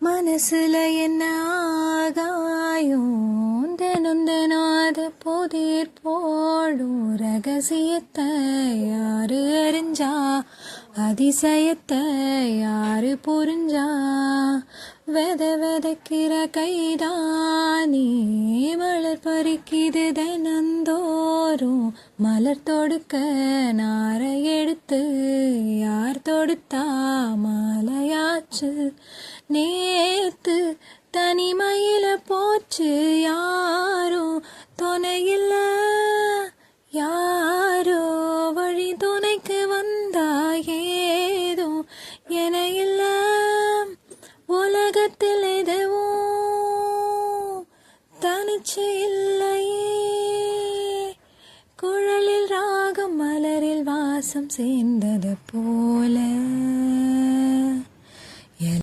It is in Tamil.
மனசுல என்ன ஆகாயம் தினம் அது புதிர் போடும் ரகசியத்தை யாரு அறிஞ்சா அதிசயத்தை யாரு புரிஞ்சா விதைக்கிற கைதானே மலர் பறிக்குது தினந்தோறும் மலர் தொடுக்க நாரை எடுத்து யார் தொடுத்தா மாலையாச்சு நேத்து தனிமையில போச்சு யாரும் துணையில்ல யாரோ வழி துணைக்கு வந்தா ஏதோ என இல்ல உலகத்தில் எதுவும் தனிச்சு இல்லையே குழலில் ராகம் மலரில் வாசம் சேர்ந்தது போல